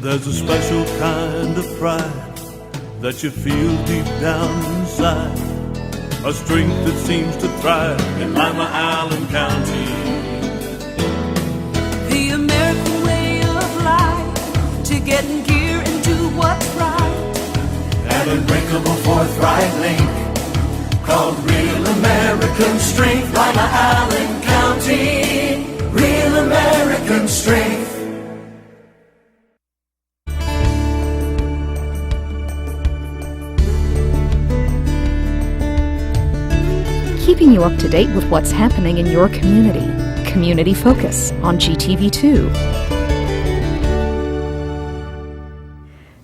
There's a special kind of pride that you feel deep down inside, a strength that seems to thrive in Lima, Allen County. The American way of life, to get in gear and do what's right. An unbreakable forthright link called Real American Strength. Lima, Allen County, Real American Strength. Keeping you up to date with what's happening in your community. Community Focus on GTV2.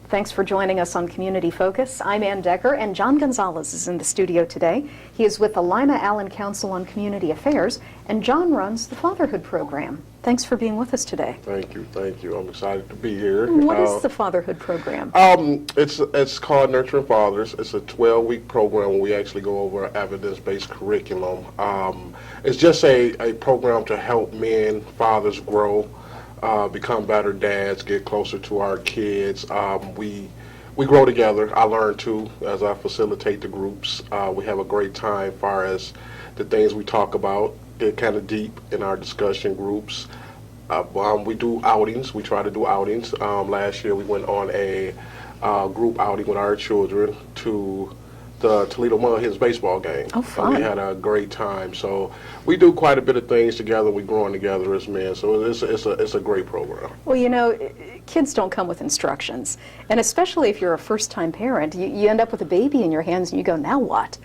Thanks for joining us on Community Focus. I'm Ann Decker, and John Gonzalez is in the studio today. He is with the Lima Allen Council on Community Affairs, and John runs the Fatherhood program. Thanks for being with us today. Thank you, thank you. I'm excited to be here. What is the Fatherhood program? It's called Nurturing Fathers. It's a 12-week program where we actually go over evidence-based curriculum. It's just a program to help men, fathers grow, become better dads, get closer to our kids. We grow together. I learn too as I facilitate the groups. We have a great time as far as the things we talk about. Get kind of deep in our discussion groups. We do outings. We try to do outings. Last year we went on a group outing with our children to the Toledo Mud Hens baseball game. Oh, fun. And we had a great time. So we do quite a bit of things together. We're growing together as men. So it's a great program. Well, you know, kids don't come with instructions. And especially if you're a first-time parent, you end up with a baby in your hands and you go, now what?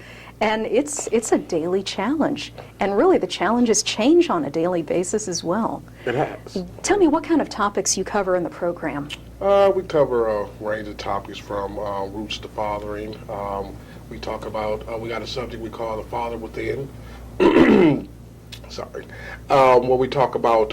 And it's a daily challenge. And really, the challenges change on a daily basis as well. It has. Tell me what kind of topics you cover in the program. We cover a range of topics from roots to fathering. We talk about, we got a subject we call the father within. Sorry. Where we talk about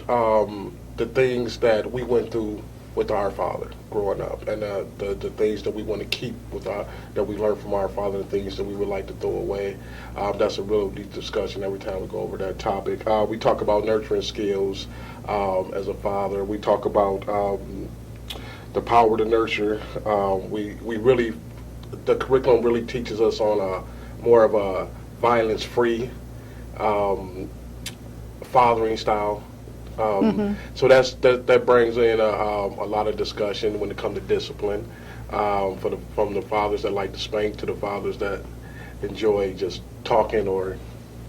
the things that we went through with our father growing up, and the things that we want to keep with that we learned from our father, and things that we would like to throw away. That's a real deep discussion every time we go over that topic. We talk about nurturing skills as a father. We talk about the power to nurture. We really, the curriculum really teaches us on a more of a violence-free fathering style. So that brings in a lot of discussion when it comes to discipline, from the fathers that like to spank to the fathers that enjoy just talking or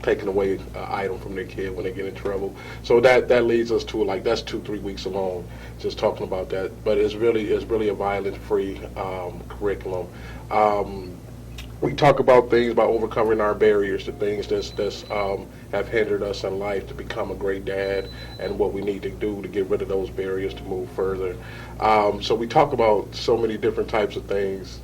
taking away an item from their kid when they get in trouble. So that leads us to, like, that's 2-3 weeks alone just talking about that. But it's really a violence-free curriculum. We talk about things about overcoming our barriers, the things that's have hindered us in life to become a great dad, and what we need to do to get rid of those barriers to move further. So we talk about so many different types of things.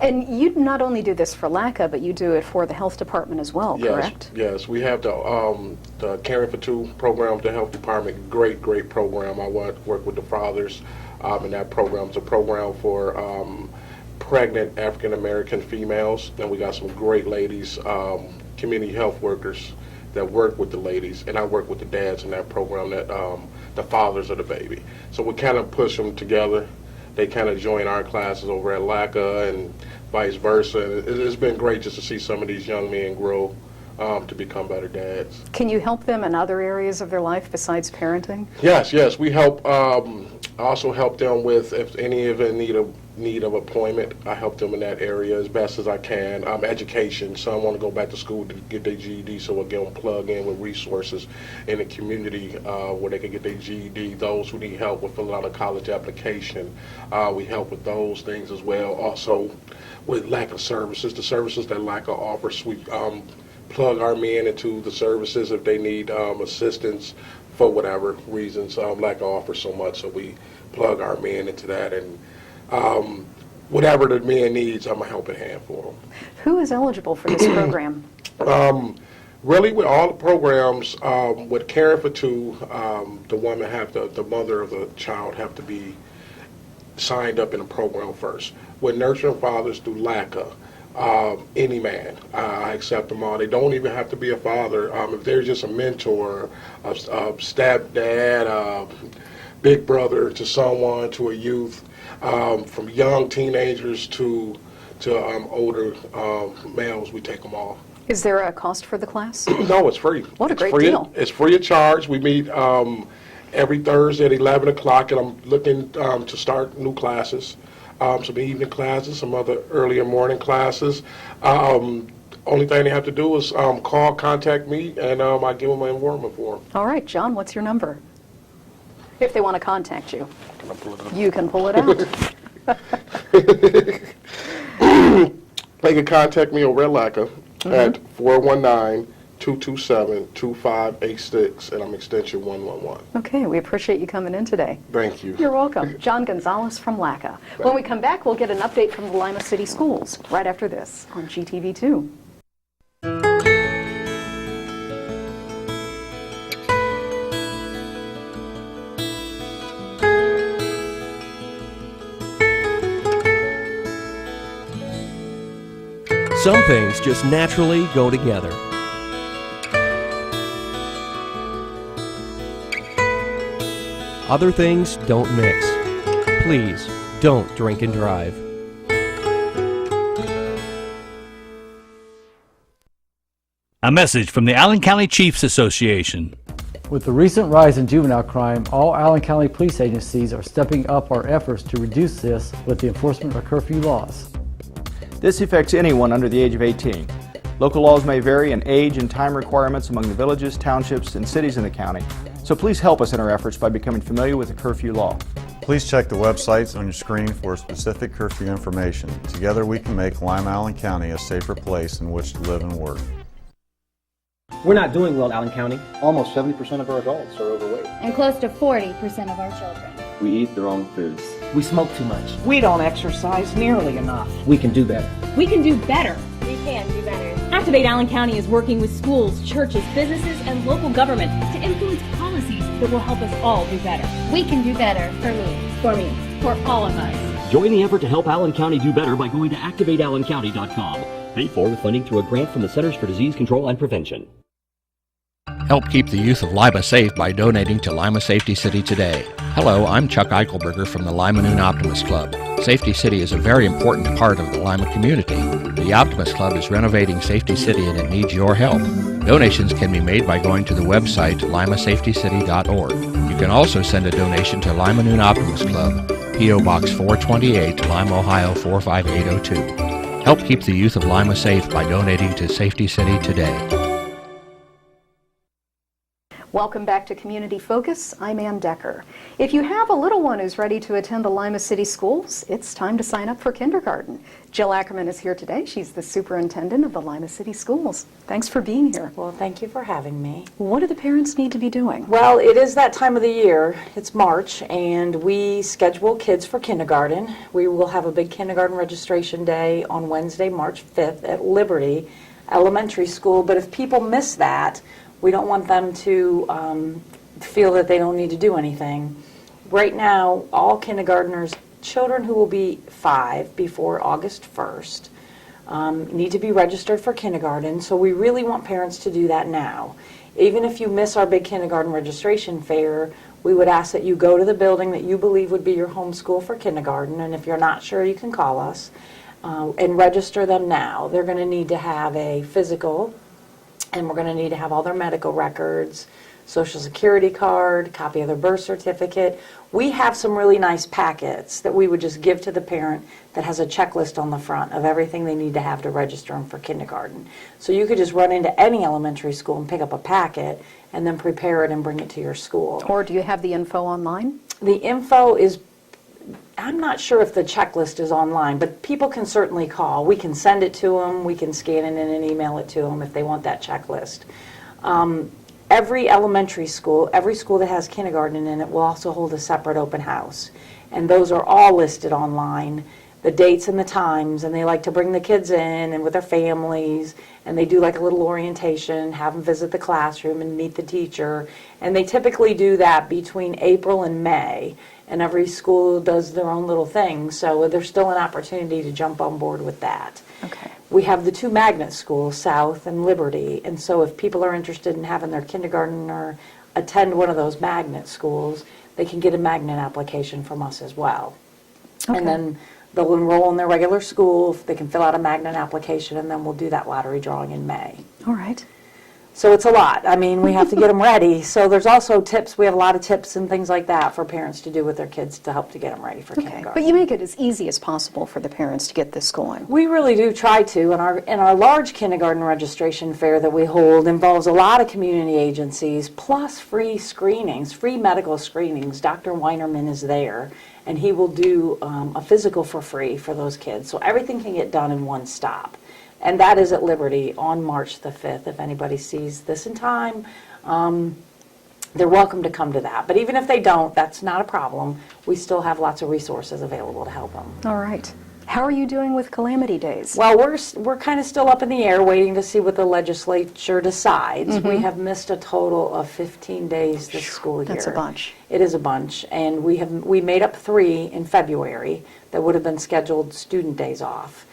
And you not only do this for LACCA, but you do it for the health department as well, correct? Yes, we have the Caring for Two program, the health department, great program. I work with the fathers in that program. It's a program for pregnant African American females, and we got some great ladies, community health workers that work with the ladies, and I work with the dads in that program, that the fathers of the baby. So we kind of push them together. They kind of join our classes over at LACCA and vice versa. It's been great just to see some of these young men grow to become better dads. Can you help them in other areas of their life besides parenting? Yes, we help. Also help them with, if any of them need of employment, I help them in that area as best as I can. Education, some want to go back to school to get their GED, so we'll get them plugged in with resources in the community where they can get their GED. Those who need help with filling out a college application, we help with those things as well. Also with LACCA services, the services that LACCA offers, we plug our men into the services if they need assistance for whatever reasons. LACCA offers so much, so we plug our men into that, and whatever the man needs, I'm a helping hand for them. Who is eligible for this program? Really, with all the programs, with Caring for Two, the woman the mother of the child have to be signed up in a program first. With Nurturing Fathers through LACCA, any man, I accept them all. They don't even have to be a father. If they're just a mentor, a stepdad, big brother to someone, to a youth, from young teenagers to older males. We take them all. Is there a cost for the class? No, it's free. What a It's great free. deal. It's free of charge. We meet every Thursday at 11 o'clock, and I'm looking to start new classes, some evening classes, some other earlier morning classes. Only thing they have to do is call, contact me, and I give them my enrollment form. All right, John, what's your number? If they want to contact you, Can I pull it up? you can pull it out. They can contact me over at LACCA at 419-227-2586, and I'm extension 111. Okay, we appreciate you coming in today. Thank you. You're welcome. John Gonzalez from LACCA. When we come back, we'll get an update from the Lima City Schools right after this on GTV2. Some things just naturally go together. Other things don't mix. Please, don't drink and drive. A message from the Allen County Chiefs Association. With the recent rise in juvenile crime, all Allen County police agencies are stepping up our efforts to reduce this with the enforcement of curfew laws. This affects anyone under the age of 18. Local laws may vary in age and time requirements among the villages, townships, and cities in the county, so please help us in our efforts by becoming familiar with the curfew law. Please check the websites on your screen for specific curfew information. Together we can make Lima Allen County a safer place in which to live and work. We're not doing well in Allen County. Almost 70% of our adults are overweight. And close to 40% of our children. We eat the wrong foods. We smoke too much. We don't exercise nearly enough. We can do better. We can do better. We can do better. Activate Allen County is working with schools, churches, businesses, and local government to influence policies that will help us all do better. We can do better for me. For me. For all of us. Join the effort to help Allen County do better by going to activateallencounty.com. Paid for with funding through a grant from the Centers for Disease Control and Prevention. Help keep the youth of Lima safe by donating to Lima Safety City today. Hello, I'm Chuck Eichelberger from the Lima Noon Optimist Club. Safety City is a very important part of the Lima community. The Optimist Club is renovating Safety City and it needs your help. Donations can be made by going to the website limasafetycity.org. You can also send a donation to Lima Noon Optimist Club, P.O. Box 428, Lima, Ohio 45802. Help keep the youth of Lima safe by donating to Safety City today. Welcome back to Community Focus. I'm Ann Decker. If you have a little one who's ready to attend the Lima City Schools, it's time to sign up for kindergarten. Jill Ackerman is here today. She's the superintendent of the Lima City Schools. Thanks for being here. Well, thank you for having me. What do the parents need to be doing? Well, it is that time of the year. It's March, and we schedule kids for kindergarten. We will have a big kindergarten registration day on Wednesday, March 5th at Liberty Elementary School. But if people miss that, we don't want them to feel that they don't need to do anything. Right now, all kindergartners, children who will be 5 before August 1st, need to be registered for kindergarten, so we really want parents to do that now. Even if you miss our big kindergarten registration fair, we would ask that you go to the building that you believe would be your home school for kindergarten, and if you're not sure, you can call us and register them now. They're going to need to have a physical, and we're going to need to have all their medical records, social security card, copy of their birth certificate. We have some really nice packets that we would just give to the parent that has a checklist on the front of everything they need to have to register them for kindergarten. So you could just run into any elementary school and pick up a packet and then prepare it and bring it to your school. Or do you have the info online? The info is, I'm not sure if the checklist is online, but people can certainly call. We can send it to them, we can scan it in and email it to them if they want that checklist. Every elementary school, every school that has kindergarten in it will also hold a separate open house. And those are all listed online, the dates and the times, and they like to bring the kids in and with their families, and they do like a little orientation, have them visit the classroom and meet the teacher. And they typically do that between April and May. And every school does their own little thing, so there's still an opportunity to jump on board with that. Okay. We have the 2 magnet schools, South and Liberty, and so if people are interested in having their kindergartner attend one of those magnet schools, they can get a magnet application from us as well. Okay. And then they'll enroll in their regular school, they can fill out a magnet application, and then we'll do that lottery drawing in May. All right. So it's a lot. I mean, we have to get them ready. So there's also tips. We have a lot of tips and things like that for parents to do with their kids to help to get them ready for kindergarten. But you make it as easy as possible for the parents to get this going. We really do try to. And our large kindergarten registration fair that we hold involves a lot of community agencies, plus free screenings, free medical screenings. Dr. Weinerman is there, and he will do a physical for free for those kids. So everything can get done in one stop. And that is at Liberty on March the 5th. If anybody sees this in time, they're welcome to come to that. But even if they don't, that's not a problem. We still have lots of resources available to help them. All right. How are you doing with calamity days? Well, we're kind of still up in the air waiting to see what the legislature decides. We have missed a total of 15 days this school year. That's a bunch. It is a bunch. And we made up 3 in February that would have been scheduled student days off.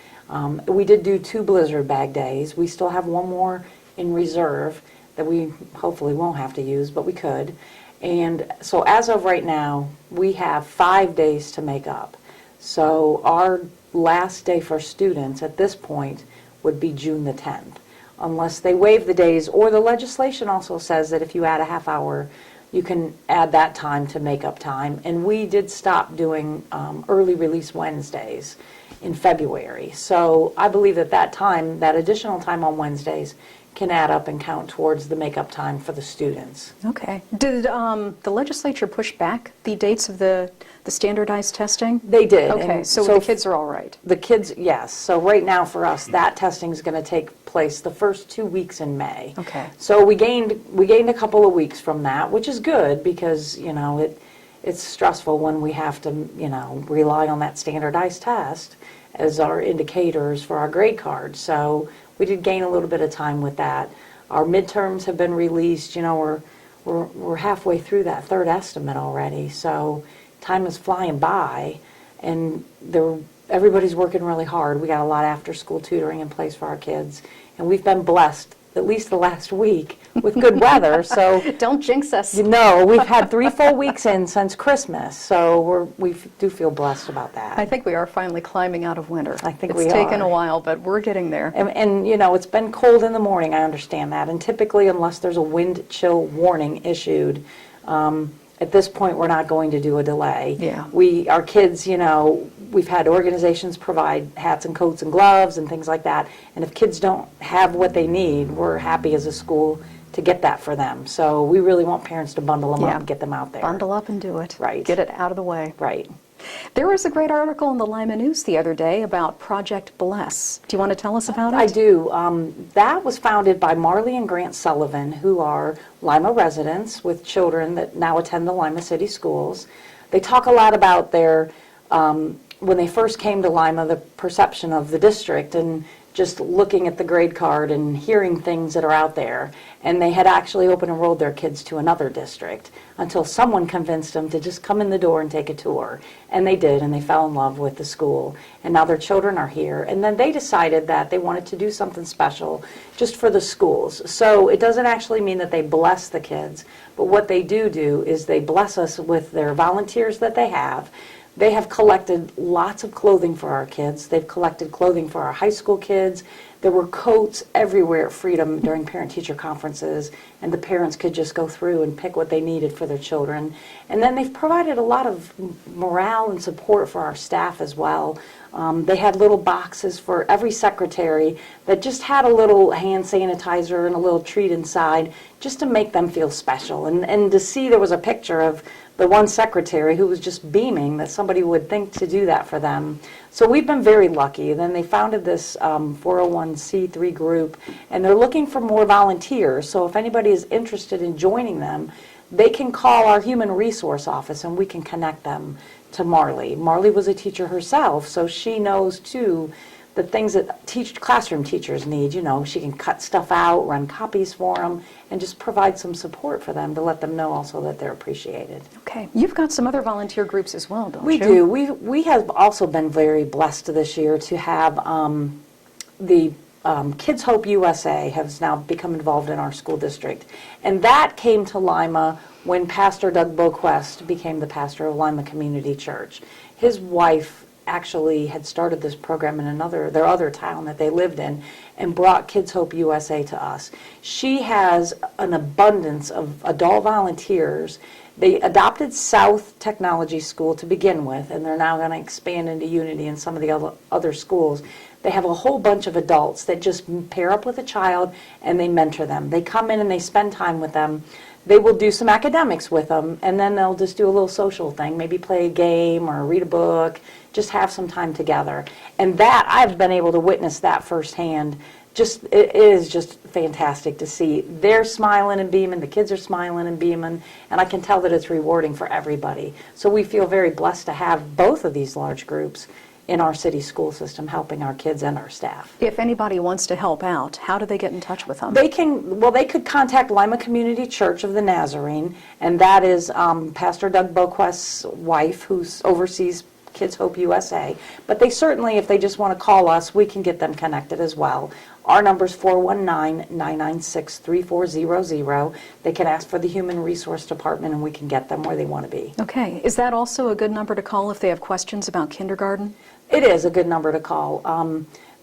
We did do 2 blizzard bag days. We still have 1 more in reserve that we hopefully won't have to use, but we could. And so as of right now, we have 5 days to make up. So our last day for students at this point would be June the 10th, unless they waive the days, or the legislation also says that if you add a half hour, you can add that time to make up time. And we did stop doing early release Wednesdays in February. So I believe that time, that additional time on Wednesdays, can add up and count towards the makeup time for the students. Okay. Did the legislature push back the dates of the standardized testing? They did. Okay, And so the kids are all right. The kids, yes. So right now for us, that testing is going to take place the first 2 weeks in May. Okay. So we gained a couple of weeks from that, which is good because, you know, it's stressful when we have to, you know, rely on that standardized test as our indicators for our grade card. So we did gain a little bit of time with that. Our midterms have been released. You know, we're halfway through that 3rd estimate already. So time is flying by, and everybody's working really hard. We got a lot of after-school tutoring in place for our kids, and we've been blessed, at least the last week, with good weather. So don't jinx us. You know, we've had 3 full weeks in since Christmas, so we do feel blessed about that. I think we are finally climbing out of winter. I think it's taken a while, but we're getting there. And you know, it's been cold in the morning, I understand that, and typically unless there's a wind chill warning issued, at this point we're not going to do a delay. Yeah. Our kids, you know, we've had organizations provide hats and coats and gloves and things like that, and if kids don't have what they need, we're happy as a school to get that for them. So we really want parents to bundle them up and get them out there. Bundle up and do it. Right. Get it out of the way. Right. There was a great article in the Lima News the other day about Project Bless. Do you want to tell us about it? I do. That was founded by Marley and Grant Sullivan, who are Lima residents with children that now attend the Lima City schools. They talk a lot about their, when they first came to Lima, the perception of the district and just looking at the grade card and hearing things that are out there. And they had actually open enrolled their kids to another district until someone convinced them to just come in the door and take a tour. And they did, and they fell in love with the school. And now their children are here. And then they decided that they wanted to do something special just for the schools. So it doesn't actually mean that they bless the kids, but what they do is they bless us with their volunteers that they have. They have collected lots of clothing for our kids. They've collected clothing for our high school kids. There were coats everywhere at Freedom during parent-teacher conferences, and the parents could just go through and pick what they needed for their children. And then they've provided a lot of morale and support for our staff as well. They had little boxes for every secretary that just had a little hand sanitizer and a little treat inside just to make them feel special. And to see there was a picture of the one secretary who was just beaming that somebody would think to do that for them. So we've been very lucky. Then they founded this 401c3 group, and they're looking for more volunteers. So if anybody is interested in joining them, they can call our human resource office and we can connect them to Marley. Marley was a teacher herself, so she knows too the things that classroom teachers need. You know, she can cut stuff out, run copies for them, and just provide some support for them to let them know also that they're appreciated. Okay. You've got some other volunteer groups as well, don't you? We do. We have also been very blessed this year to have the Kids Hope USA has now become involved in our school district. And that came to Lima when Pastor Doug Boquist became the pastor of Lima Community Church. His wife actually had started this program in their other town that they lived in and brought Kids Hope USA to us. She has an abundance of adult volunteers. They adopted South Technology School to begin with, and they're now going to expand into Unity and some of the other schools. They have a whole bunch of adults that just pair up with a child and they mentor them. They come in and they spend time with them. They will do some academics with them, and then they'll just do a little social thing, maybe play a game or read a book, just have some time together. And that, I've been able to witness that firsthand. It is just fantastic to see. They're smiling and beaming, the kids are smiling and beaming, and I can tell that it's rewarding for everybody. So we feel very blessed to have both of these large groups in our city school system helping our kids and our staff. If anybody wants to help out, how do they get in touch with them? They could contact Lima Community Church of the Nazarene, and that is Pastor Doug Boquist's wife, who oversees Kids Hope USA. But they certainly, if they just want to call us, we can get them connected as well. Our number is 419-996-3400. They can ask for the Human Resource Department, and we can get them where they want to be. Okay. Is that also a good number to call if they have questions about kindergarten? It is a good number to call.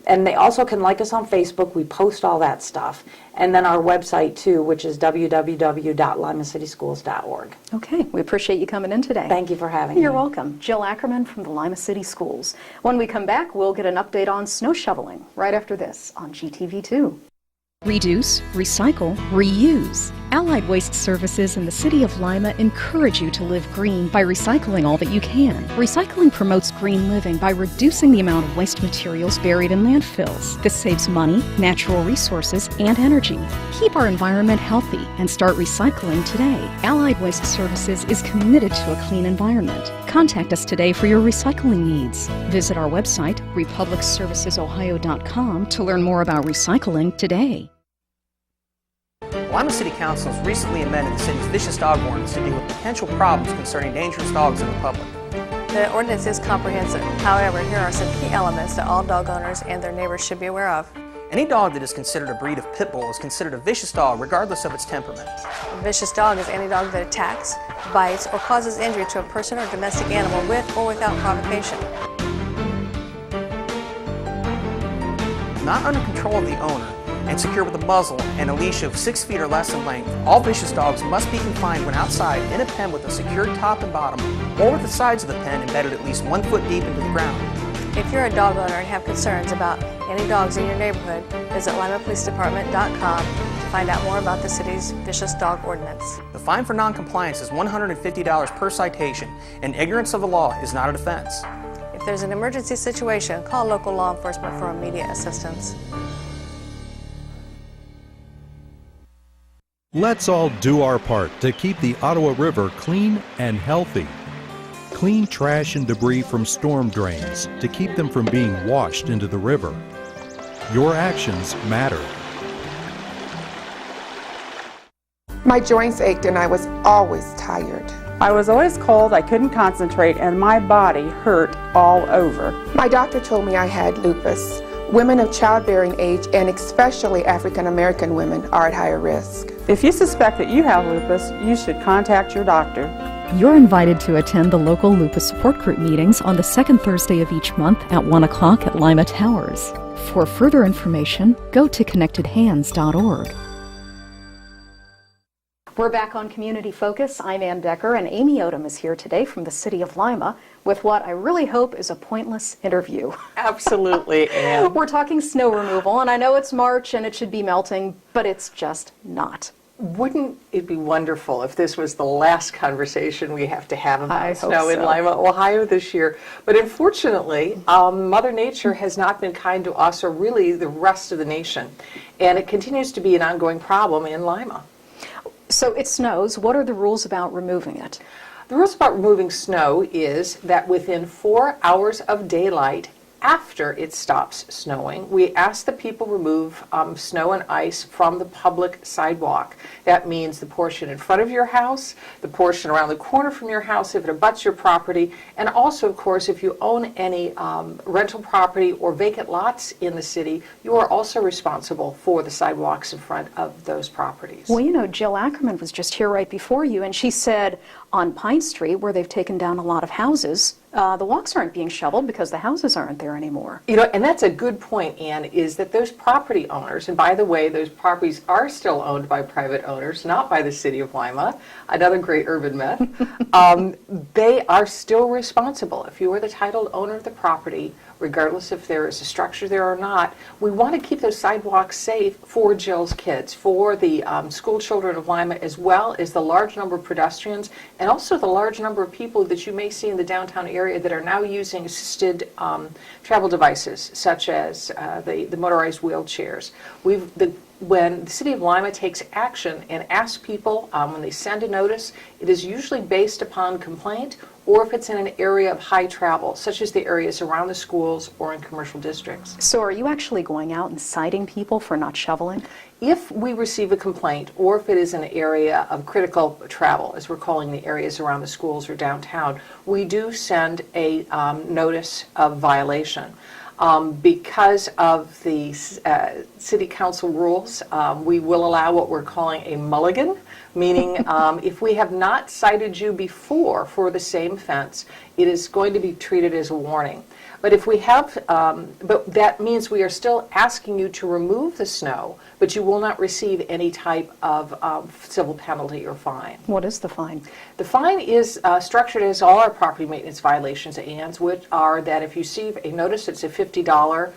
And they also can like us on Facebook. We post all that stuff. And then our website, too, which is www.limacityschools.org. Okay. We appreciate you coming in today. Thank you for having me. You're welcome. Jill Ackerman from the Lima City Schools. When we come back, we'll get an update on snow shoveling right after this on GTV2. Reduce, recycle, reuse. Allied Waste Services in the City of Lima encourage you to live green by recycling all that you can. Recycling promotes green living by reducing the amount of waste materials buried in landfills. This saves money, natural resources, and energy. Keep our environment healthy and start recycling today. Allied Waste Services is committed to a clean environment. Contact us today for your recycling needs. Visit our website, republicservicesohio.com, to learn more about recycling today. Lima City Council has recently amended the city's vicious dog ordinance to deal with potential problems concerning dangerous dogs in the public. The ordinance is comprehensive. However, here are some key elements that all dog owners and their neighbors should be aware of. Any dog that is considered a breed of pit bull is considered a vicious dog regardless of its temperament. A vicious dog is any dog that attacks, bites, or causes injury to a person or domestic animal with or without provocation. Not under control of the owner and secure with a muzzle and a leash of 6 feet or less in length, all vicious dogs must be confined when outside in a pen with a secured top and bottom, or with the sides of the pen embedded at least 1 foot deep into the ground. If you're a dog owner and have concerns about any dogs in your neighborhood, visit limapolicedepartment.com to find out more about the city's vicious dog ordinance. The fine for non-compliance is $150 per citation, and ignorance of the law is not a defense. If there's an emergency situation, call local law enforcement for immediate assistance. Let's all do our part to keep the Ottawa River clean and healthy. Clean trash and debris from storm drains to keep them from being washed into the river. Your actions matter. My joints ached and I was always tired. I was always cold, I couldn't concentrate, and my body hurt all over. My doctor told me I had lupus. Women of childbearing age, and especially African American women, are at higher risk. If you suspect that you have lupus, you should contact your doctor. You're invited to attend the local lupus support group meetings on the second Thursday of each month at 1 o'clock at Lima Towers. For further information, go to connectedhands.org. We're back on Community Focus. I'm Ann Decker, and Amy Odum is here today from the City of Lima with what I really hope is a pointless interview. Absolutely, Ann. We're talking snow removal, and I know it's March and it should be melting, but it's just not. Wouldn't it be wonderful if this was the last conversation we have to have about snow so. in Lima, Ohio this year? But unfortunately, Mother Nature has not been kind to us or really the rest of the nation. And it continues to be an ongoing problem in Lima. So it snows. What are the rules about removing it? The rules about removing snow is that within 4 hours of daylight, after it stops snowing, we ask that people remove snow and ice from the public sidewalk. That means the portion in front of your house, the portion around the corner from your house if it abuts your property, and also, of course, if you own any rental property or vacant lots in the city, you are also responsible for the sidewalks in front of those properties. Well, you know, Jill Ackerman was just here right before you, and she said on Pine Street, where they've taken down a lot of houses, the walks aren't being shoveled because the houses aren't there anymore. You know, and that's a good point, Ann, is that those property owners, and by the way, those properties are still owned by private owners, not by the city of Lima, another great urban myth, they are still responsible. If you are the titled owner of the property, regardless if there is a structure there or not, we want to keep those sidewalks safe for Jill's kids, for the school children of Lima, as well as the large number of pedestrians, and also the large number of people that you may see in the downtown area that are now using assisted travel devices, such as the motorized wheelchairs. When the City of Lima takes action and asks people, when they send a notice, it is usually based upon complaint, or if it's in an area of high travel, such as the areas around the schools or in commercial districts. So are you actually going out and citing people for not shoveling? If we receive a complaint, or if it is an area of critical travel, as we're calling the areas around the schools or downtown, we do send a notice of violation. Because of the City Council rules, we will allow what we're calling a mulligan, meaning if we have not cited you before for the same offense, it is going to be treated as a warning. But if we have, but that means we are still asking you to remove the snow, but you will not receive any type of civil penalty or fine. What is the fine? The fine is structured as all our property maintenance violations, ANs, which are that if you receive a notice, it's a $50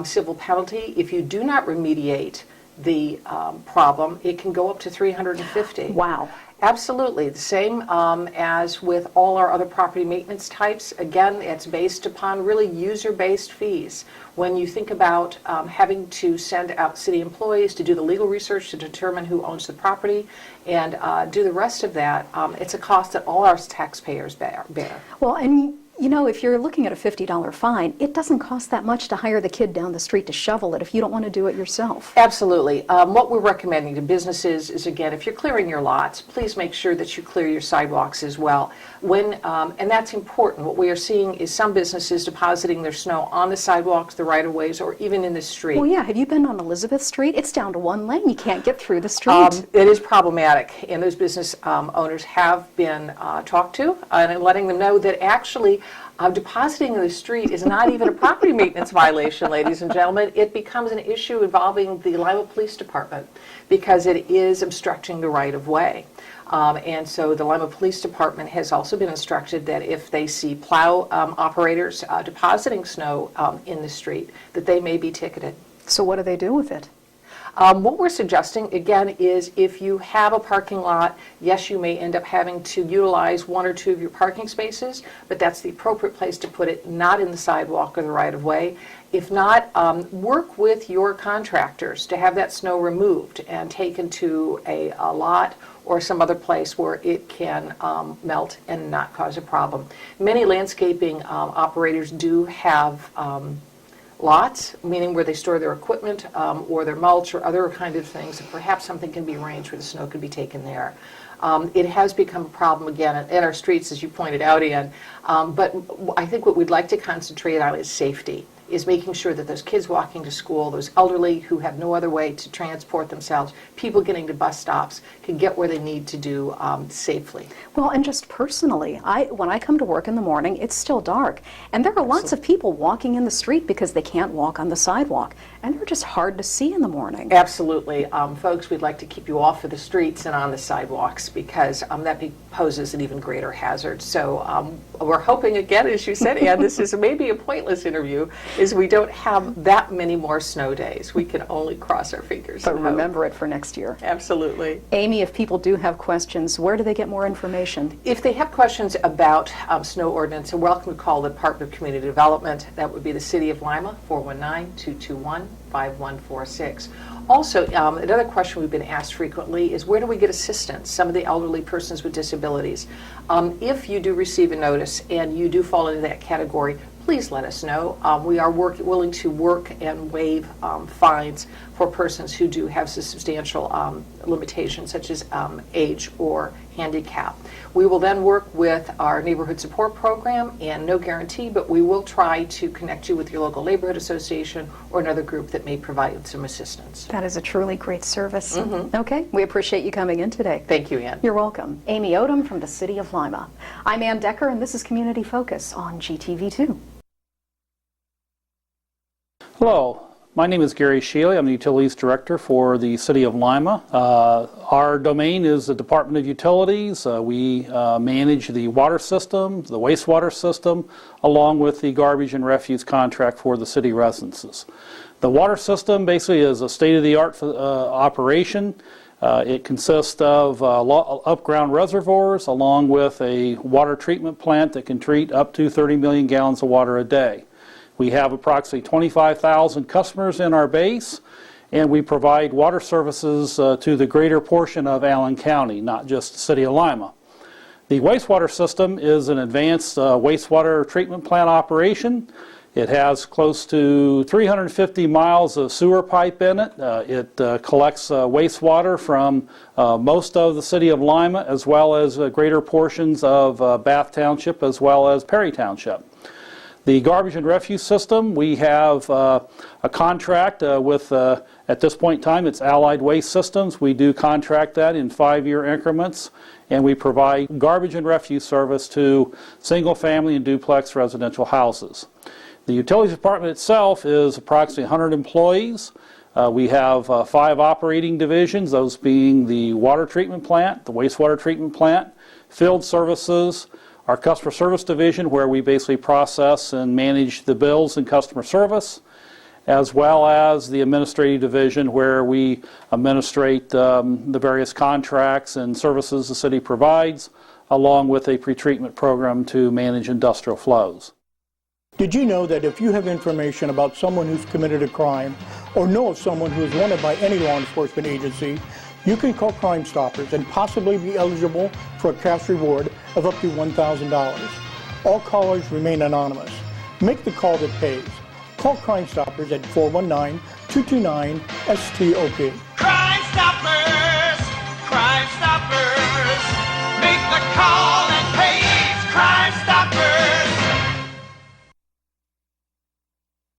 civil penalty. If you do not remediate the problem, it can go up to $350. Wow. Absolutely. The same as with all our other property maintenance types. Again, it's based upon really user-based fees. When you think about having to send out city employees to do the legal research to determine who owns the property and do the rest of that, it's a cost that all our taxpayers bear. Well, and you know, if you're looking at a $50 fine, it doesn't cost that much to hire the kid down the street to shovel it if you don't want to do it yourself. Absolutely. What we're recommending to businesses is, again, if you're clearing your lots, please make sure that you clear your sidewalks as well. And that's important. What we are seeing is some businesses depositing their snow on the sidewalks, the right-of-ways, or even in the street. Well, yeah. Have you been on Elizabeth Street? It's down to one lane. You can't get through the street. It is problematic, and those business owners have been talked to, and letting them know that actually depositing in the street is not even a property maintenance violation, ladies and gentlemen. It becomes an issue involving the Lima Police Department because it is obstructing the right-of-way. And so the Lima Police Department has also been instructed that if they see plow operators depositing snow in the street, that they may be ticketed. So what do they do with it? What we're suggesting, again, is if you have a parking lot, yes, you may end up having to utilize one or two of your parking spaces, but that's the appropriate place to put it, not in the sidewalk or the right-of-way. If not, work with your contractors to have that snow removed and taken to a lot or some other place where it can melt and not cause a problem. Many landscaping operators do have lots, meaning where they store their equipment or their mulch or other kind of things, and perhaps something can be arranged where the snow could be taken there. It has become a problem again in our streets, as you pointed out, Ian, but I think what we'd like to concentrate on is safety, is making sure that those kids walking to school, those elderly who have no other way to transport themselves, people getting to bus stops, can get where they need to do safely. Well, and just personally, when I come to work in the morning, it's still dark. And there are lots of people walking in the street because they can't walk on the sidewalk. And they're just hard to see in the morning. Absolutely. Folks, we'd like to keep you off of the streets and on the sidewalks because that poses an even greater hazard. So we're hoping, again, as you said, Ann, this is maybe a pointless interview, is we don't have that many more snow days. We can only cross our fingers. But remember it for next year. Absolutely. Amy, if people do have questions, where do they get more information? If they have questions about snow ordinance, they're welcome to call the Department of Community Development. That would be the City of Lima, 419-221-5146. Also, another question we've been asked frequently is where do we get assistance, some of the elderly persons with disabilities? If you do receive a notice and you do fall into that category, please let us know. We are willing to work and waive fines for persons who do have substantial limitations such as age or handicap. We will then work with our neighborhood support program, and no guarantee, but we will try to connect you with your local neighborhood association or another group that may provide some assistance. That is a truly great service. Okay, we appreciate you coming in today. Thank you, Ann. You're welcome. Amy Odum from the City of Lima. I'm Ann Decker, and this is Community Focus on GTV2. Hello, my name is Gary Shealy. I'm the Utilities Director for the City of Lima. Our domain is the Department of Utilities. We manage the water system, the wastewater system, along with the garbage and refuse contract for the city residences. The water system basically is a state-of-the-art operation. It consists of up-ground reservoirs along with a water treatment plant that can treat up to 30 million gallons of water a day. We have approximately 25,000 customers in our base, and we provide water services to the greater portion of Allen County, not just the City of Lima. The wastewater system is an advanced wastewater treatment plant operation. It has close to 350 miles of sewer pipe in it. It collects wastewater from most of the City of Lima, as well as greater portions of Bath Township, as well as Perry Township. The garbage and refuse system, we have a contract with, at this point in time, it's Allied Waste Systems. We do contract that in 5-year increments, and we provide garbage and refuse service to single-family and duplex residential houses. The Utilities Department itself is approximately 100 employees. We have 5 operating divisions, those being the water treatment plant, the wastewater treatment plant, field services, our customer service division, where we basically process and manage the bills and customer service, as well as the administrative division, where we administrate the various contracts and services the city provides, along with a pretreatment program to manage industrial flows. Did you know that if you have information about someone who's committed a crime or know of someone who is wanted by any law enforcement agency, you can call Crime Stoppers and possibly be eligible for a cash reward of up to $1,000. All callers remain anonymous. Make the call that pays. Call Crime Stoppers at 419-229-STOP. Crime Stoppers! Crime Stoppers! Make the call that pays! Crime Stoppers!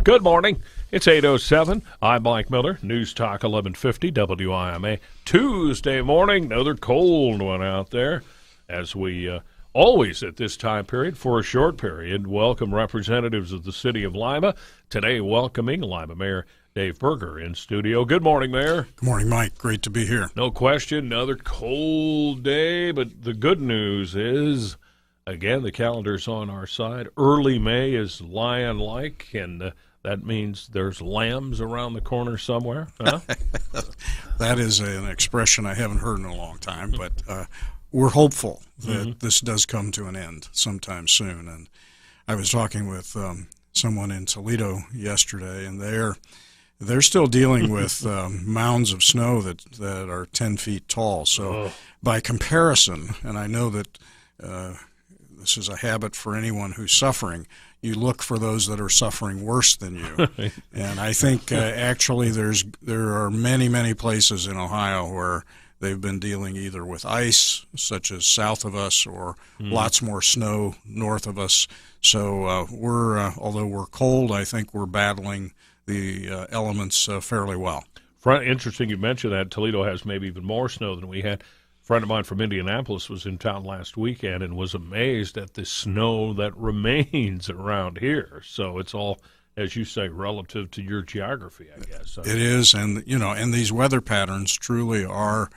Good morning. It's 8:07. I'm Mike Miller. News Talk 1150 WIMA. Tuesday morning, another cold one out there. As we always at this time period, for a short period, welcome representatives of the City of Lima. Today, welcoming Lima Mayor Dave Berger in studio. Good morning, Mayor. Good morning, Mike. Great to be here. No question, another cold day, but the good news is, again, the calendar's on our side. Early May is lion-like, and that means there's lambs around the corner somewhere, huh? That is an expression I haven't heard in a long time, but we're hopeful that this does come to an end sometime soon. And I was talking with someone in Toledo yesterday, and they're still dealing with mounds of snow that are 10 feet tall. So by comparison, and I know that this is a habit for anyone who's suffering, you look for those that are suffering worse than you. And I think actually there are many, many places in Ohio where they've been dealing either with ice, such as south of us, or lots more snow north of us. So although we're cold, I think we're battling the elements fairly well. Interesting you mentioned that. Toledo has maybe even more snow than we had. A friend of mine from Indianapolis was in town last weekend and was amazed at the snow that remains around here. So it's all, as you say, relative to your geography, I guess. It is, and and these weather patterns truly are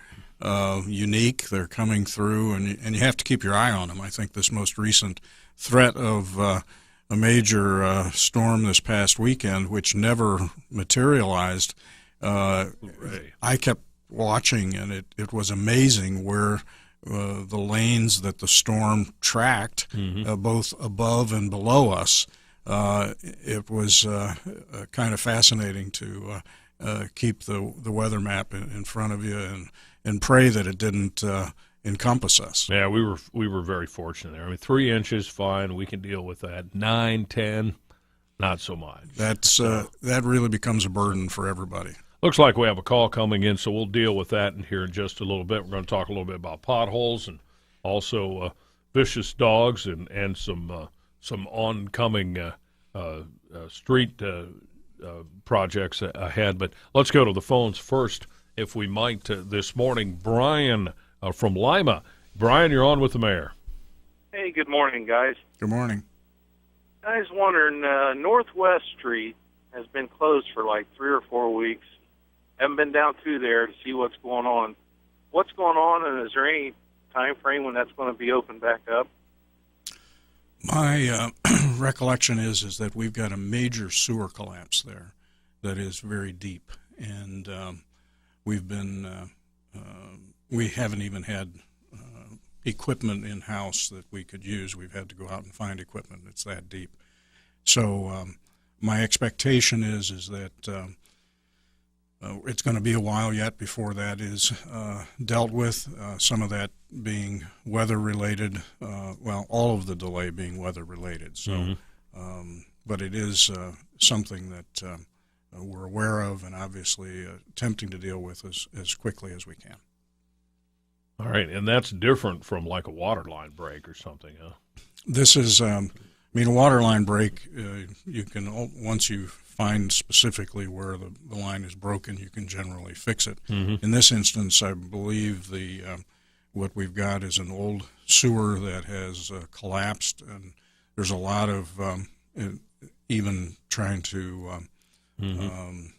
unique. They're coming through, and you have to keep your eye on them. I think this most recent threat of a major storm this past weekend, which never materialized, I kept watching, and it was amazing where the lanes that the storm tracked, both above and below us. It was kind of fascinating to keep the weather map in front of you and pray that it didn't encompass us. Yeah, we were very fortunate there. I mean, 3 inches, fine, we can deal with that. 9, 10, not so much. That really becomes a burden for everybody. Looks like we have a call coming in, so we'll deal with that in here in just a little bit. We're going to talk a little bit about potholes and also vicious dogs and some oncoming street projects ahead. But let's go to the phones first, if we might, this morning. Brian from Lima. Brian, you're on with the mayor. Hey, good morning, guys. Good morning. I was wondering, Northwest Street has been closed for like 3 or 4 weeks. Haven't been down through there to see what's going on. What's going on, and is there any time frame when that's going to be opened back up? My recollection is that we've got a major sewer collapse there that is very deep, and we haven't even had equipment in-house that we could use. We've had to go out and find equipment. It's that deep. So my expectation is that it's going to be a while yet before that is dealt with, some of that being weather-related, all of the delay being weather-related. So, but it is something that we're aware of and obviously attempting to deal with as quickly as we can. All right, and that's different from like a water line break or something, huh? This is, a water line break, you can, once you find specifically where the line is broken, you can generally fix it. In this instance, I believe what we've got is an old sewer that has collapsed, and there's a lot of even trying to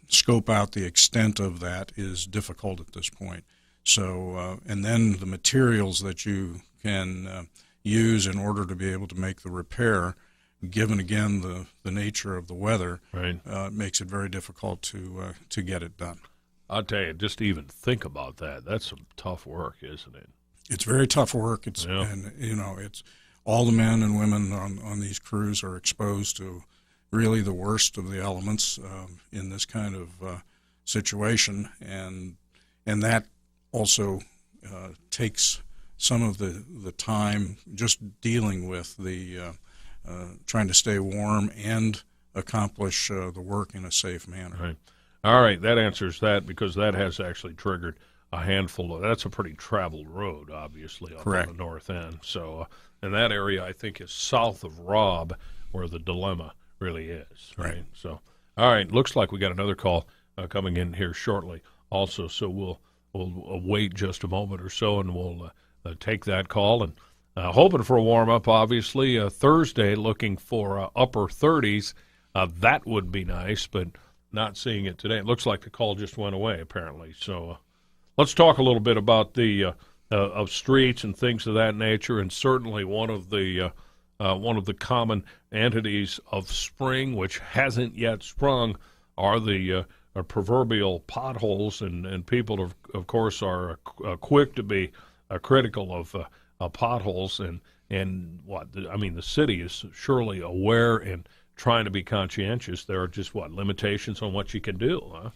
scope out the extent of that is difficult at this point. So, and then the materials that you can use in order to be able to make the repair, given again the nature of the weather, makes it very difficult to get it done. I'll tell you, just to even think about that, that's some tough work, isn't it? It's very tough work. And it's all the men and women on these crews are exposed to really the worst of the elements in this kind of situation, and that also takes some of the time just dealing with the trying to stay warm and accomplish the work in a safe manner. Right. All right, that answers that, because that has actually triggered a handful of, that's a pretty traveled road, obviously, up on the north end. So, and that area, I think, is south of Robb, where the dilemma really is. Right. So, all right, looks like we got another call coming in here shortly also. So we'll wait just a moment or so, and we'll take that call. And hoping for a warm-up, obviously. Thursday, looking for upper 30s. That would be nice, but not seeing it today. It looks like the call just went away, apparently. So let's talk a little bit about the of streets and things of that nature. And certainly one of the common entities of spring, which hasn't yet sprung, are the proverbial potholes. And people, of course, are quick to be critical of potholes. And the city is surely aware and trying to be conscientious. There are just limitations on what you can do, huh?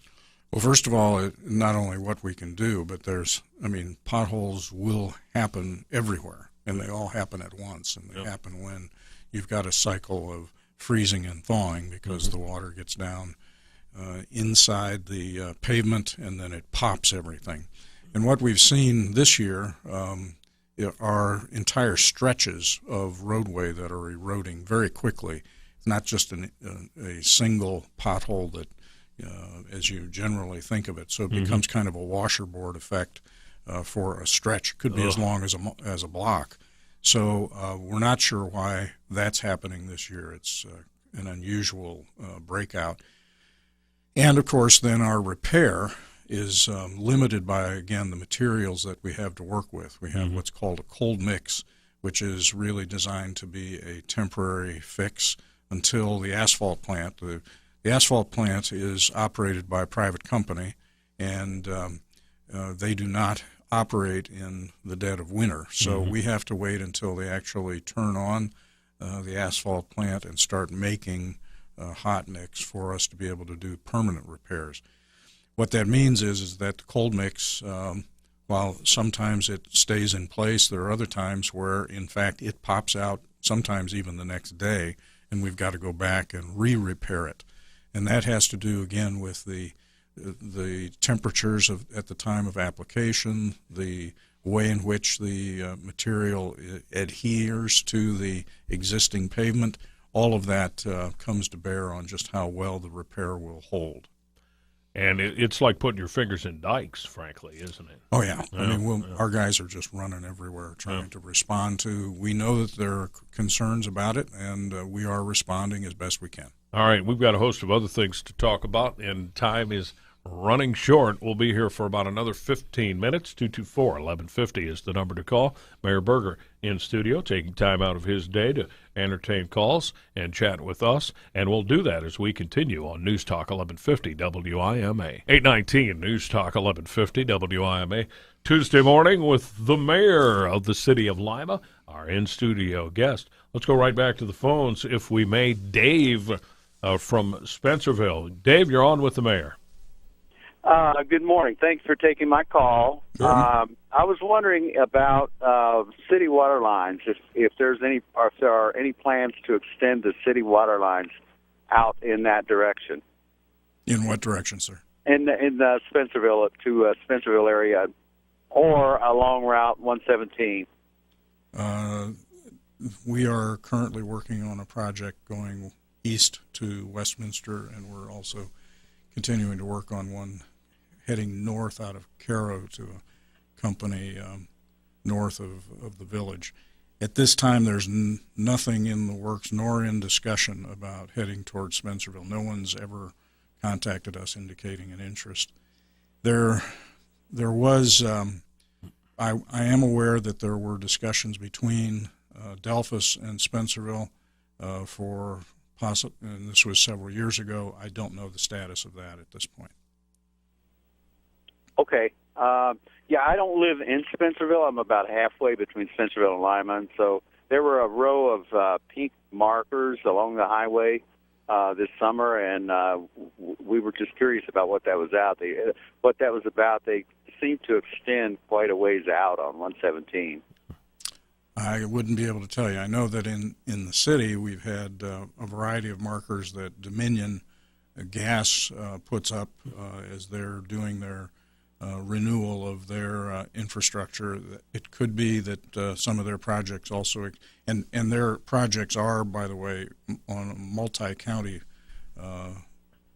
Well, first of all, not only what we can do, but potholes will happen everywhere, and they all happen at once, and they happen when you've got a cycle of freezing and thawing, because the water gets down inside the pavement, and then it pops everything. And what we've seen this year are entire stretches of roadway that are eroding very quickly. Not just a single pothole that, as you generally think of it. So it becomes kind of a washerboard effect for a stretch. It could be as long as a block. So we're not sure why that's happening this year. It's an unusual breakout. And, of course, then our repair is limited by, again, the materials that we have to work with. We have what's called a cold mix, which is really designed to be a temporary fix until the asphalt plant. The asphalt plant is operated by a private company, and they do not operate in the dead of winter. So we have to wait until they actually turn on the asphalt plant and start making hot mix for us to be able to do permanent repairs. What that means is that the cold mix while sometimes it stays in place, there are other times where, in fact, it pops out, sometimes even the next day, and we've got to go back and re-repair it. And that has to do, again, with the temperatures at the time of application, the way in which the material adheres to the existing pavement. All of that comes to bear on just how well the repair will hold. And it's like putting your fingers in dikes, frankly, isn't it? Oh, yeah. I mean, our guys are just running everywhere trying to respond to. We know that there are concerns about it, and we are responding as best we can. All right. We've got a host of other things to talk about, and time is running short. We'll be here for about another 15 minutes. 224-1150 is the number to call. Mayor Berger in studio, taking time out of his day to entertain calls and chat with us, and we'll do that as we continue on News Talk 1150 WIMA. 819 News Talk 1150 WIMA. Tuesday morning with the mayor of the city of Lima, our in-studio guest. Let's go right back to the phones, if we may. Dave from Spencerville. Dave, you're on with the mayor. Good morning. Thanks for taking my call. I was wondering about city water lines. If there are any plans to extend the city water lines out in that direction. In what direction, sir? In Spencerville to Spencerville area, or along Route 117. We are currently working on a project going east to Westminster, and we're also continuing to work on one heading north out of Cairo to a company north of the village. At this time, there's nothing in the works nor in discussion about heading towards Spencerville. No one's ever contacted us indicating an interest. There was, I am aware that there were discussions between Delphus and Spencerville for possible, and this was several years ago. I don't know the status of that at this point. Okay. Yeah, I don't live in Spencerville. I'm about halfway between Spencerville and Lima, and so there were a row of pink markers along the highway this summer, and we were just curious about what that was about. They seemed to extend quite a ways out on 117. I wouldn't be able to tell you. I know that in the city we've had a variety of markers that Dominion Gas puts up as they're doing their renewal of their infrastructure. It could be that some of their projects also, and their projects are, by the way, on a multi-county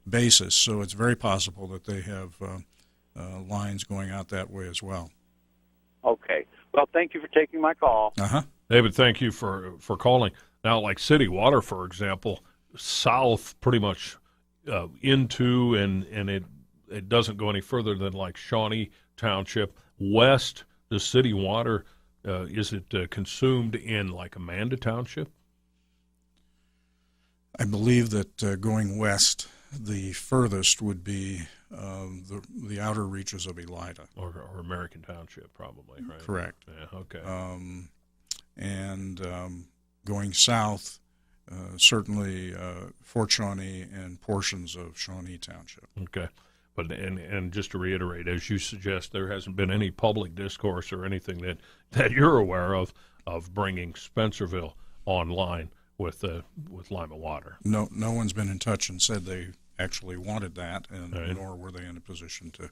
basis, so it's very possible that they have lines going out that way as well. Okay. Well, thank you for taking my call. David, thank you for calling. Now, like city water, for example, south pretty much into, and it doesn't go any further than like Shawnee Township. West, the city water, is it consumed in like Amanda Township? I believe that going west, the furthest would be the outer reaches of Elida. Or American Township, probably, right? Correct. Yeah, okay. And going south, certainly Fort Shawnee and portions of Shawnee Township. Okay. But and just to reiterate, as you suggest, there hasn't been any public discourse or anything that you're aware of bringing Spencerville online with Lima Water. No one's been in touch and said they actually wanted that, and nor were they in a position to,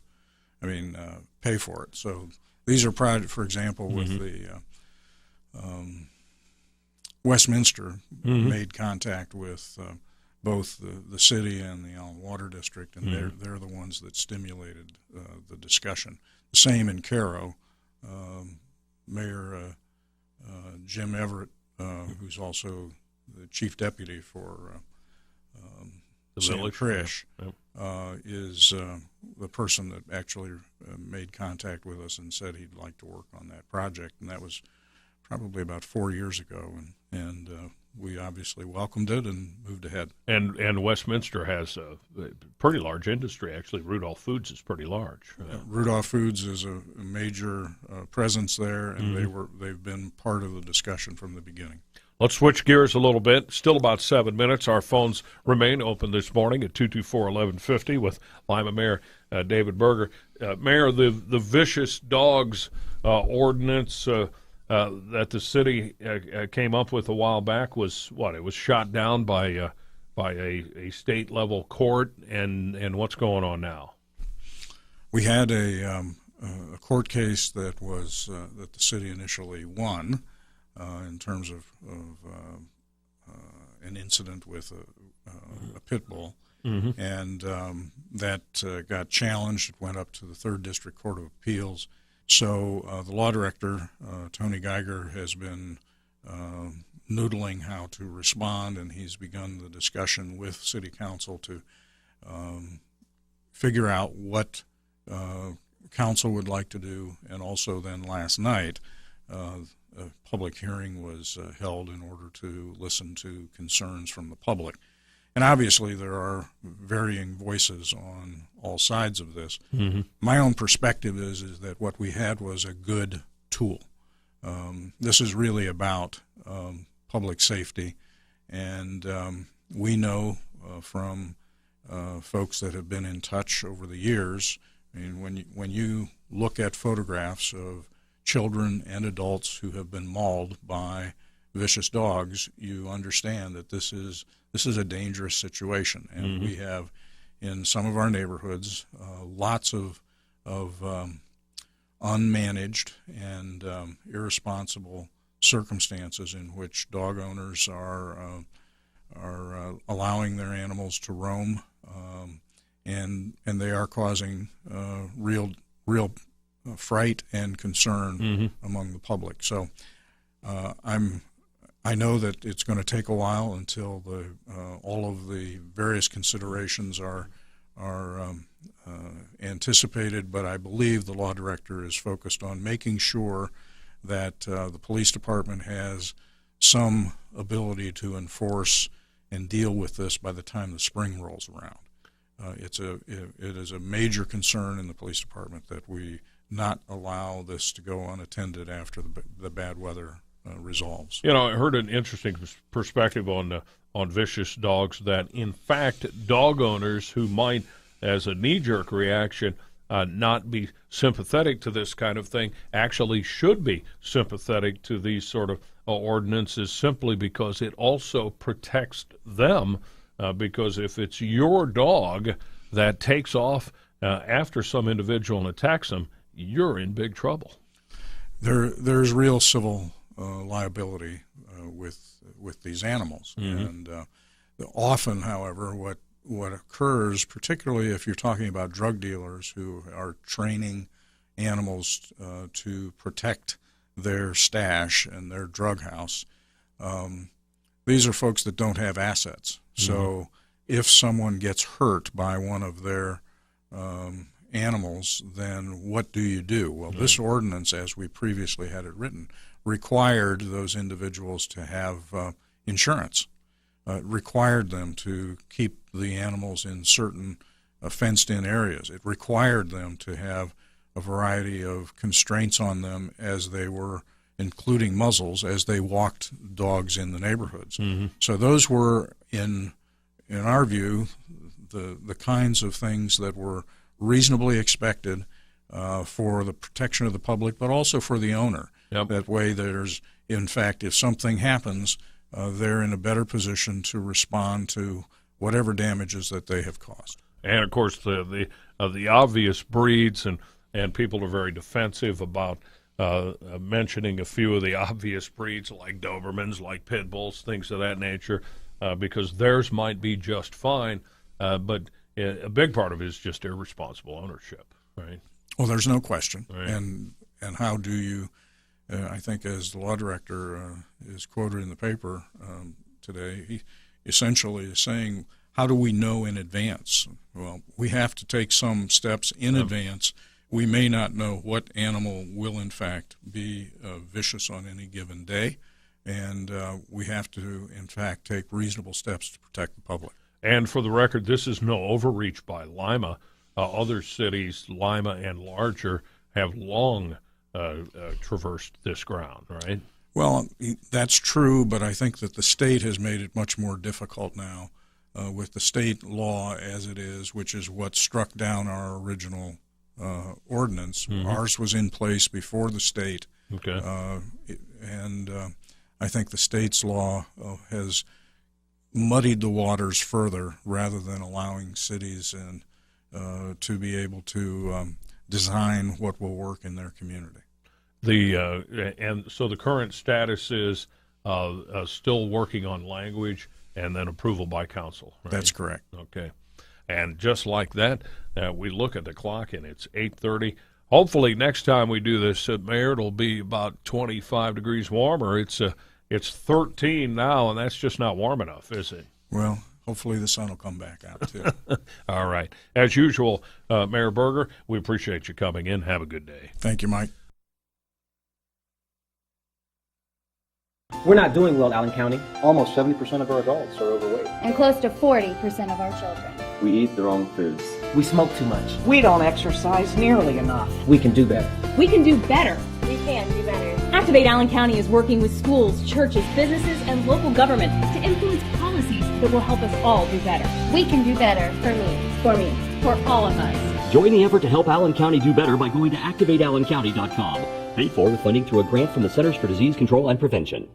pay for it. So these are projects, for example, with the Westminster made contact with both the city and the Allen Water District, and they're the ones that stimulated the discussion. The same in Cairo. Mayor Jim Everett, who's also the chief deputy for Sam Krish, is the person that actually made contact with us and said he'd like to work on that project, and that was probably about 4 years ago, and we obviously welcomed it and moved ahead. And Westminster has a pretty large industry, actually. Rudolph Foods is pretty large. Rudolph Foods is a major presence there, and they've been part of the discussion from the beginning. Let's switch gears a little bit. Still about 7 minutes. Our phones remain open this morning at 224-1150 with Lima Mayor David Berger. Mayor, the vicious dogs ordinance that the city came up with a while back was what? It was shot down by a state-level court, and what's going on now? We had a court case that was that the city initially won. In terms of an incident with a pit bull, and that got challenged. It went up to the 3rd District Court of Appeals. So the law director, Tony Geiger, has been noodling how to respond, and he's begun the discussion with City Council to figure out what Council would like to do. And also then last night, a public hearing was held in order to listen to concerns from the public. And obviously there are varying voices on all sides of this. My own perspective is that what we had was a good tool. This is really about public safety, and we know from folks that have been in touch over the years. I mean, when you look at photographs of children and adults who have been mauled by vicious dogs, you understand that this is a dangerous situation, and we have in some of our neighborhoods lots of unmanaged and irresponsible circumstances in which dog owners are allowing their animals to roam, and they are causing real fright and concern among the public. So I know that it's going to take a while until all of the various considerations are anticipated, but I believe the law director is focused on making sure that the police department has some ability to enforce and deal with this by the time the spring rolls around. It is a major concern in the police department that we not allow this to go unattended after the bad weather resolves. You know, I heard an interesting perspective on vicious dogs, that in fact dog owners who might, as a knee-jerk reaction, not be sympathetic to this kind of thing, actually should be sympathetic to these sort of ordinances, simply because it also protects them, because if it's your dog that takes off after some individual and attacks them, you're in big trouble. There's real civil liability with these animals, and often, however, what occurs, particularly if you're talking about drug dealers who are training animals to protect their stash and their drug house, these are folks that don't have assets. So if someone gets hurt by one of their animals, then what do you do? Well, this ordinance, as we previously had it written, required those individuals to have insurance. It required them to keep the animals in certain fenced-in areas. It required them to have a variety of constraints on them as they were, including muzzles, as they walked dogs in the neighborhoods. So those were, in our view, the kinds of things that were reasonably expected for the protection of the public, but also for the owner. That way there's, in fact, if something happens, they're in a better position to respond to whatever damages that they have caused. And, of course, the obvious breeds, and people are very defensive about mentioning a few of the obvious breeds like Dobermans, like Pit Bulls, things of that nature, because theirs might be just fine, but a big part of it is just irresponsible ownership, right? Well, there's no question. Right. And how do you, I think as the law director is quoted in the paper today, he essentially is saying, how do we know in advance? Well, we have to take some steps in advance. We may not know what animal will, in fact, be vicious on any given day, and we have to, in fact, take reasonable steps to protect the public. And for the record, this is no overreach by Lima. Other cities, Lima and larger, have long traversed this ground, right? Well, that's true, but I think that the state has made it much more difficult now with the state law as it is, which is what struck down our original ordinance. Mhm. Ours was in place before the state. Okay. And I think the state's law has muddied the waters further rather than allowing cities and to be able to design what will work in their community. And so the current status is still working on language and then approval by council. Right? That's correct. Okay. And just like that, we look at the clock and it's 8:30. Hopefully next time we do this, Mayor, it'll be about 25 degrees warmer. It's 13 now, and that's just not warm enough, is it? Well, hopefully the sun will come back out, too. All right. As usual, Mayor Berger, we appreciate you coming in. Have a good day. Thank you, Mike. We're not doing well in Allen County. Almost 70% of our adults are overweight. And close to 40% of our children. We eat the wrong foods. We smoke too much. We don't exercise nearly enough. We can do better. We can do better. We can do better. Activate Allen County is working with schools, churches, businesses, and local government to influence policies that will help us all do better. We can do better for me. For me. For all of us. Join the effort to help Allen County do better by going to activateallencounty.com. Paid for with funding through a grant from the Centers for Disease Control and Prevention.